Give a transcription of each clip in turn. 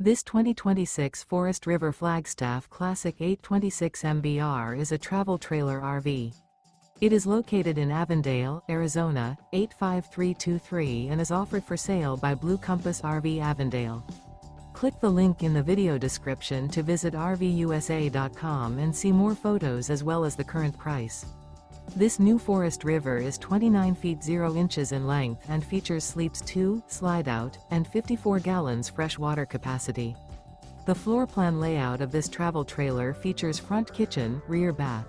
This 2026 Forest River Flagstaff Classic 826 MBR is a travel trailer RV. It is located in Avondale, Arizona, 85323 and is offered for sale by Blue Compass RV Avondale. Click the link in the video description to visit RVUSA.com and see more photos as well as the current price. This new Forest River is 29 feet 0 inches in length and features sleeps 2, Slideout, and 54 gallons fresh water capacity. The floor plan layout of this travel trailer features front kitchen, rear bath.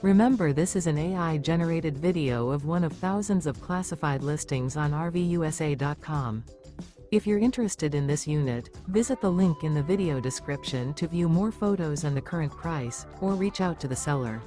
Remember, this is an AI-generated video of one of thousands of classified listings on RVUSA.com. If you're interested in this unit, visit the link in the video description to view more photos and the current price, or reach out to the seller.